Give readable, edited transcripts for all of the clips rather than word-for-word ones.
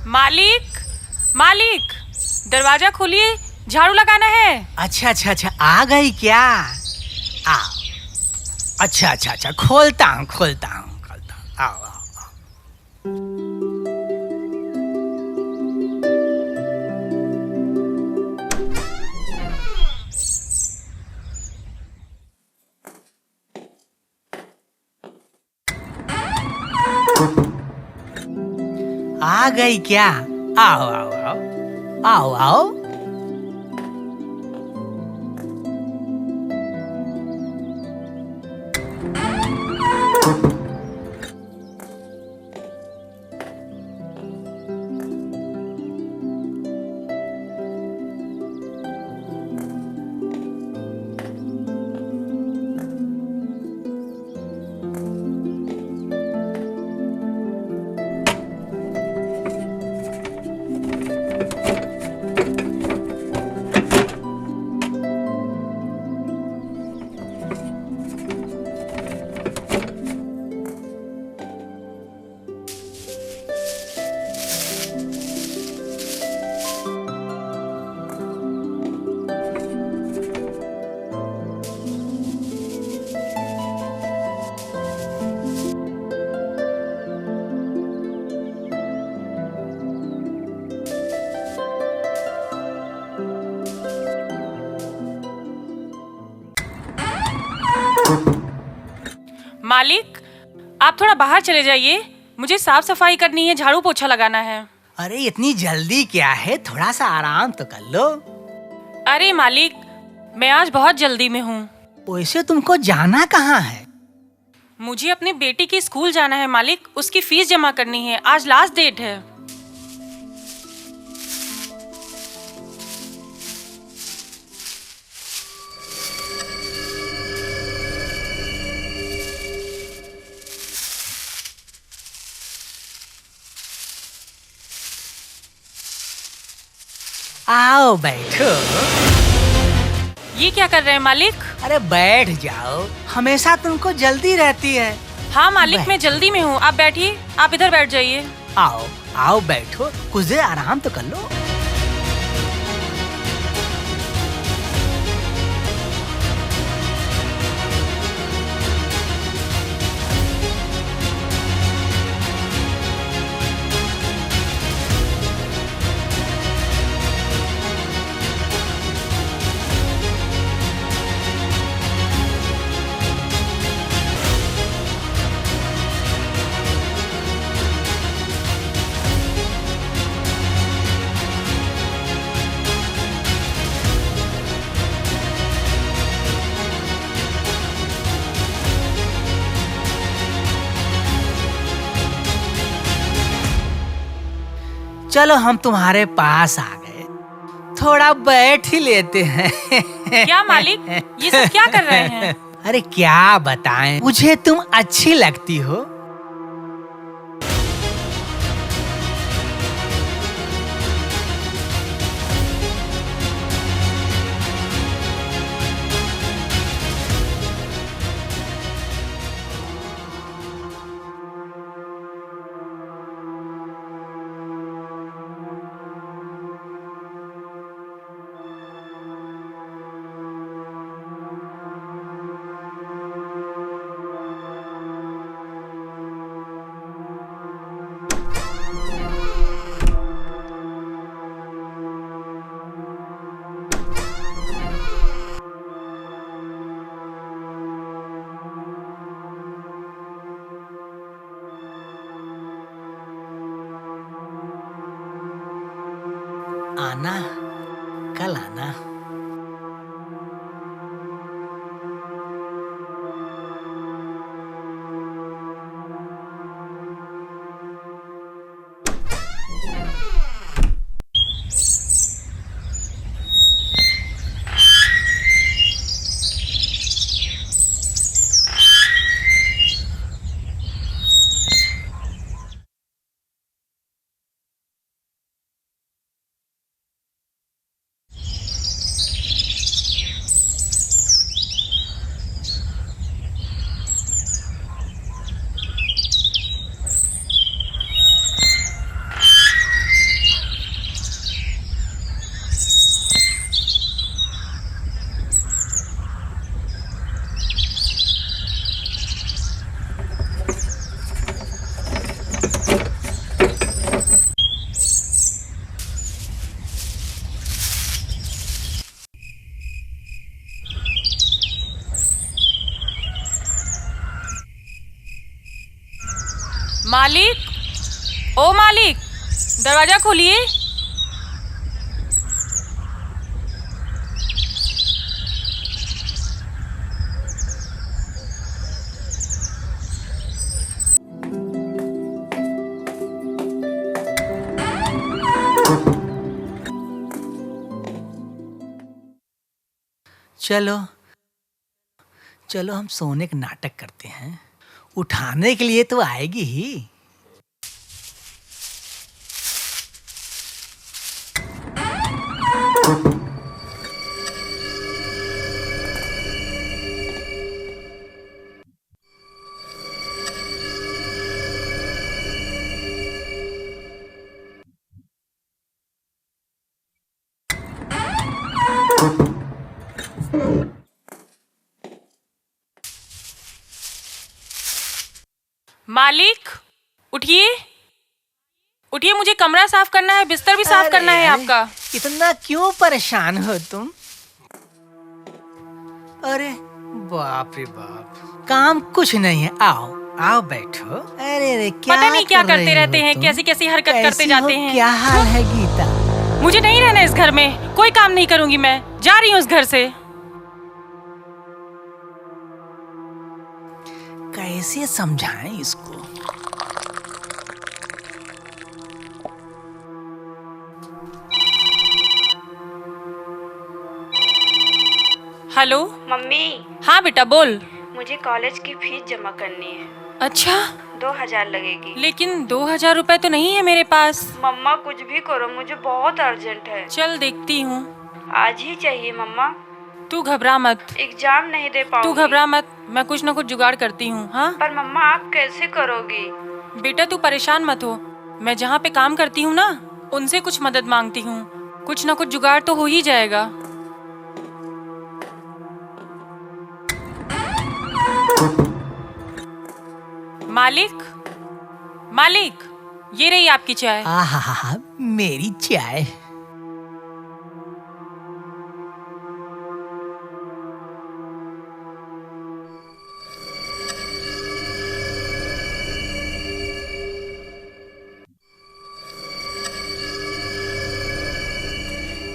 मालिक, मालिक, दरवाजा खोलिए, झाड़ू लगाना है। अच्छा अच्छा अच्छा, आ गई क्या? आओ। अच्छा अच्छा अच्छा, खोलता हूँ आओ आओ आओ। आ गई क्या? आओ आओ आओ आओ आओ। मालिक, आप थोड़ा बाहर चले जाइए, मुझे साफ सफाई करनी है, झाड़ू पोछा लगाना है। अरे इतनी जल्दी क्या है, थोड़ा सा आराम तो कर लो। अरे मालिक, मैं आज बहुत जल्दी में हूँ। वैसे तुमको जाना कहाँ है? मुझे अपनी बेटी की स्कूल जाना है मालिक, उसकी फीस जमा करनी है, आज लास्ट डेट है। आओ बैठो। ये क्या कर रहे हैं मालिक? अरे बैठ जाओ, हमेशा तुमको जल्दी रहती है। हाँ मालिक, मैं जल्दी में हूँ, आप बैठिए, आप इधर बैठ जाइए। आओ आओ बैठो, कुछ देर आराम तो कर लो। चलो हम तुम्हारे पास आ गए, थोड़ा बैठ ही लेते हैं। क्या मालिक, ये सब क्या कर रहे हैं? अरे क्या बताएं, मुझे तुम अच्छी लगती हो। आना, कल आना। मालिक, ओ मालिक, दरवाजा खोलिए। चलो चलो हम सोने का नाटक करते हैं। उठाने के लिए तो आएगी ही। मालिक, उठिए उठिए, मुझे कमरा साफ करना है, बिस्तर भी साफ करना है आपका। इतना क्यों परेशान हो तुम? अरे बाप रे बाप, काम कुछ नहीं है। आओ आओ बैठो। अरे अरे क्या पता नहीं क्या कर रही करते हो रहते हैं, तुम? कैसी कैसी हरकत कैसी करते जाते हो? हैं। क्या हाल है गीता? मुझे नहीं रहना इस घर में, कोई काम नहीं करूंगी, मैं जा रही हूँ इस घर से। कैसे समझाएं इसको? हेलो। मम्मी, हाँ बेटा बोल। मुझे कॉलेज की फीस जमा करनी है। अच्छा, 2000 लगेगी। लेकिन 2000 रुपए तो नहीं है मेरे पास। मम्मा कुछ भी करो, मुझे बहुत अर्जेंट है। चल देखती हूँ। आज ही चाहिए मम्मा। तू घबरा मत, एग्जाम नहीं दे पाऊंगी। तू घबरा मत, मैं कुछ ना कुछ जुगाड़ करती हूँ। हाँ पर मम्मा आप कैसे करोगी? बेटा तू परेशान मत हो, मैं जहाँ पे काम करती हूँ ना, उनसे कुछ मदद मांगती हूँ, कुछ ना कुछ जुगाड़ तो हो ही जाएगा। मालिक, मालिक, ये रही आपकी चाय। आहा, मेरी चाय।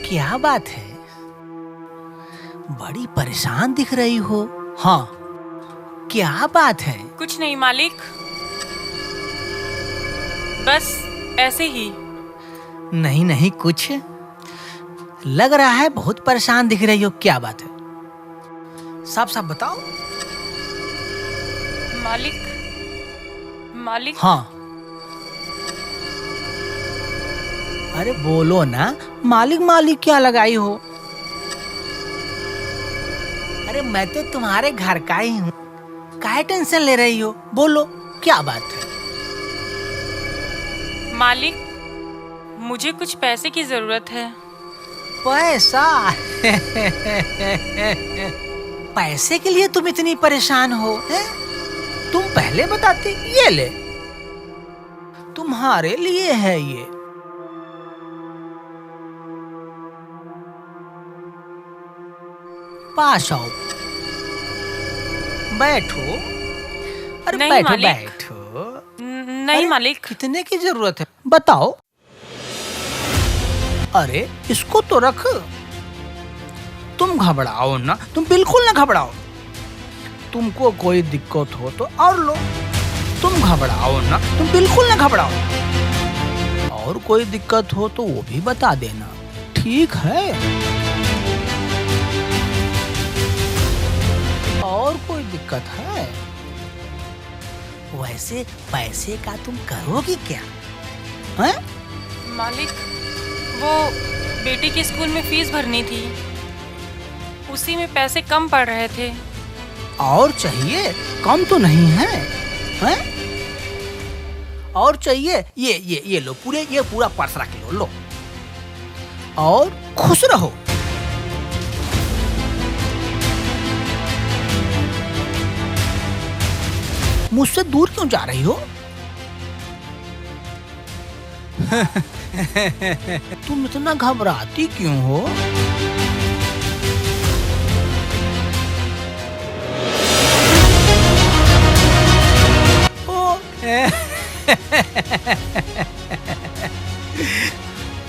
क्या बात है, बड़ी परेशान दिख रही हो। हाँ, क्या बात है? कुछ नहीं मालिक, बस ऐसे ही। नहीं नहीं, कुछ लग रहा है बहुत परेशान दिख रही हो। क्या बात है, साफ साफ बताओ। मालिक, मालिक। हाँ, अरे बोलो ना, मालिक मालिक क्या लगाई हो? अरे मैं तो तुम्हारे घर का ही हूँ, काहे टेंशन ले रही हो? बोलो क्या बात है? मालिक, मुझे कुछ पैसे की जरूरत है। पैसा? पैसे के लिए तुम इतनी परेशान हो हैं? तुम पहले बताती। ये ले, तुम्हारे लिए है ये। पास आओ, बैठो। अरे नहीं बैठो मालिक। बैठो। नहीं अरे, मालिक। कितने की जरूरत है बताओ? अरे इसको तो रख। तुम घबराओ ना, तुम बिल्कुल ना घबराओ। तुमको कोई दिक्कत हो तो और लो। तुम घबराओ ना, तुम बिल्कुल ना घबराओ। और कोई दिक्कत हो तो वो भी बता देना, ठीक है? और कोई दिक्कत है? वैसे पैसे का तुम करोगी क्या? हैं? मालिक, वो बेटी के स्कूल में फीस भरनी थी, उसी में पैसे कम पड़ रहे थे। और चाहिए? कम तो नहीं है, हैं? और चाहिए? ये लो, ये पूरा पर्स रख लो। और खुश रहो। मुझसे दूर क्यों जा रही हो? तुम इतना घबराती क्यों हो? ओ,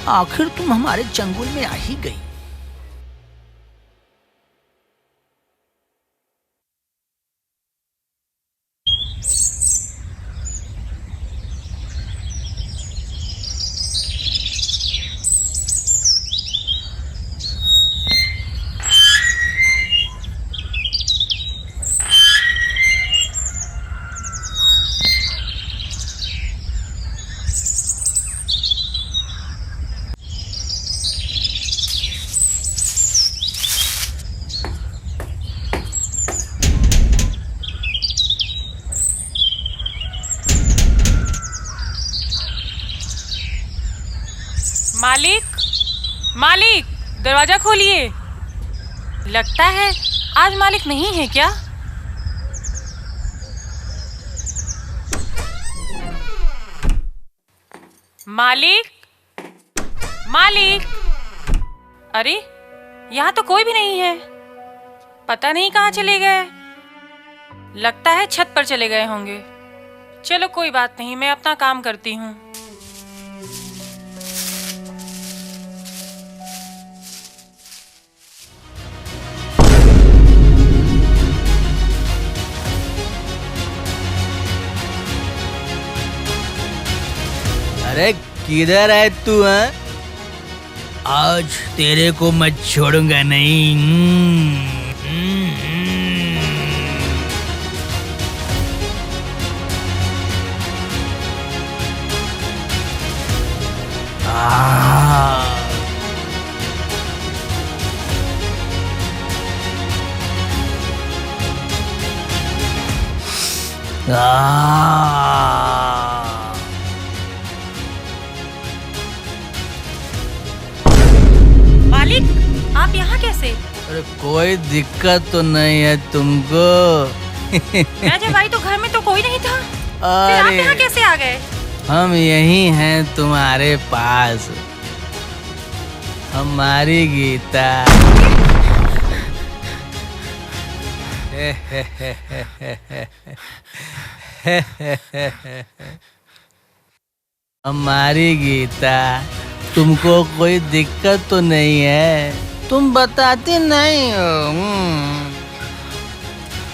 आखिर तुम हमारे चंगुल में आ ही गई। मालिक, मालिक, दरवाजा खोलिए। लगता है आज मालिक नहीं है क्या? मालिक, मालिक, अरे यहाँ तो कोई भी नहीं है। पता नहीं कहाँ चले गए। लगता है छत पर चले गए होंगे। चलो कोई बात नहीं, मैं अपना काम करती हूँ। अरे किधर है तू? हैं? आज तेरे को मैं छोड़ूंगा नहीं। मालिक, आप यहाँ कैसे? अरे कोई दिक्कत तो नहीं है तुमको? राजा भाई तो घर में तो कोई नहीं था। फिर आप यहाँ कैसे आ गए? हम यही हैं तुम्हारे पास, हमारी गीता। हमारी गीता, तुमको कोई दिक्कत तो नहीं है? तुम बताती नहीं हो।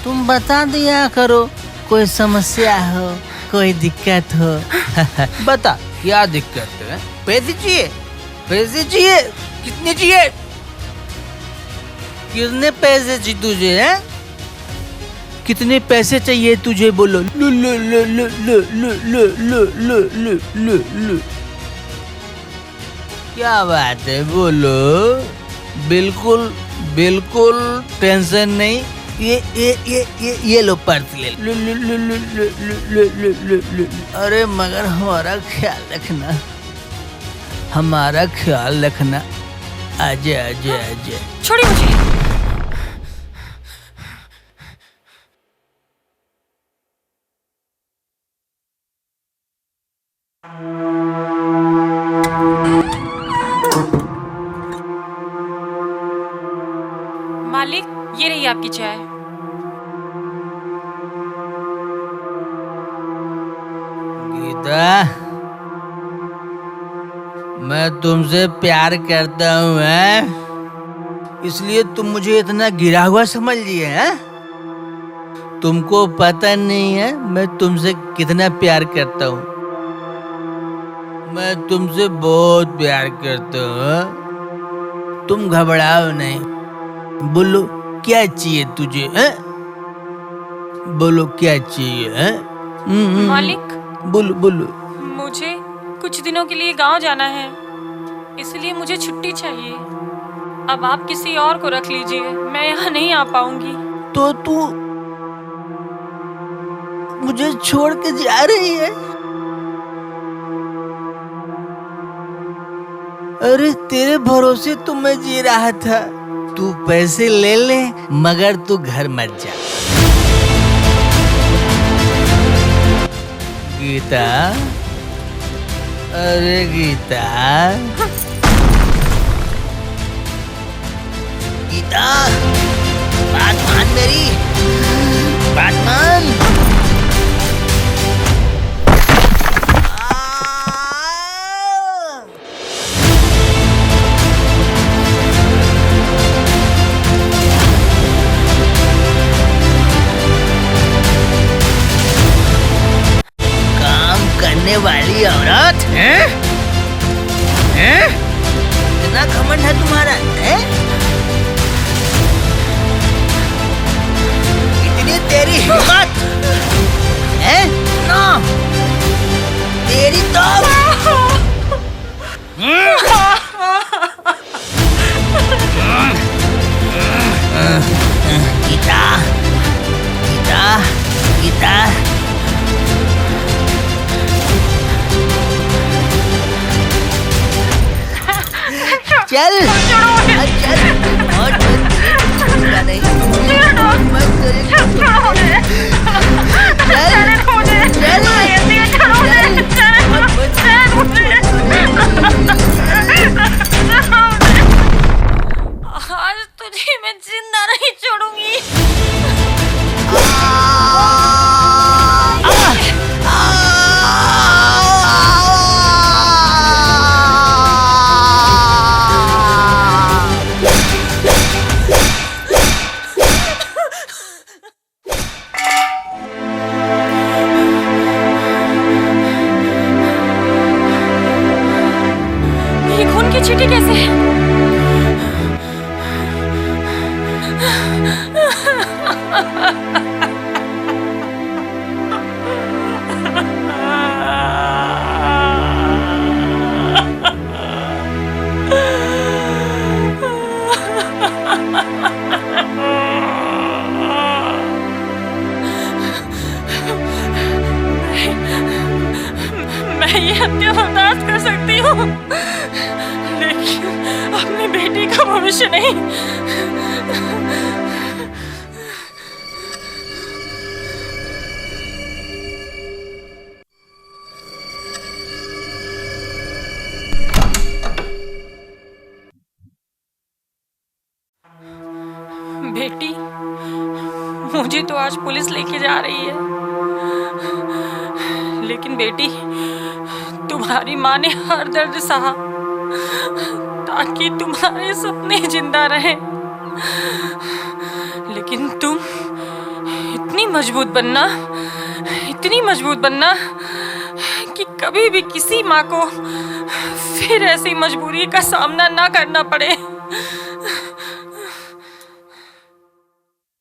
तुम बता दिया करो, कोई समस्या हो, कोई दिक्कत हो। बता क्या दिक्कत है? पैसे चाहिए? पैसे चाहिए? कितने चाहिए? कितने पैसे चाहिए तुझे? हैं? कितने पैसे चाहिए तुझे? बोलो। लो लो लो लो लो लो लो लो लो लो लो लो। क्या बात है, बोलो। बिल्कुल बिल्कुल टेंशन नहीं। ये लो पर्स ले लो। लो लो लो लो लो लो लो लो। अरे मगर हमारा ख्याल रखना, हमारा ख्याल रखना। आजे आजे आजे। छोड़िए मुझे। मालिक, ये रही आपकी चाय। गीता, मैं तुमसे प्यार करता हूँ, इसलिए तुम मुझे इतना गिरा हुआ समझ लिए हैं? तुमको पता नहीं है मैं तुमसे कितना प्यार करता हूँ। मैं तुमसे बहुत प्यार करता हूँ। तुम घबराओ नहीं। बोलो क्या चाहिए तुझे? हैं? बोलो क्या चाहिए? हैं? मालिक, बोलो बोलो। मुझे कुछ दिनों के लिए गांव जाना है, इसलिए मुझे छुट्टी चाहिए। अब आप किसी और को रख लीजिए, मैं यहाँ नहीं आ पाऊंगी। तो तू मुझे छोड़ के जा रही है? अरे तेरे भरोसे तो मैं जी रहा था। तू पैसे ले ले, मगर तू घर मत जा। गीता, अरे गीता, गीता, बात मान मेरी, बात मान। हैं? हैं? कितना घमंड है तुम्हारा, हैं? इतनी तेरी हिम्मत, हैं? ना, तेरी तो गीता, गीता, गीता, चल चल और नहीं आज तुझे मैं जिंदा नहीं छोड़ूंगी। ये खून की छींटे कैसे? मैं ये हत्या बर्दाश्त कर सकती हूँ, लेकिन अपनी बेटी का भविष्य नहीं। बेटी, मुझे तो आज पुलिस लेके जा रही है, लेकिन बेटी तुम्हारी माँ ने हर दर्द सहा ताकि तुम्हारे सपने जिंदा रहे। लेकिन तुम इतनी मजबूत बनना, इतनी मजबूत बनना कि कभी भी किसी माँ को फिर ऐसी मजबूरी का सामना ना करना पड़े।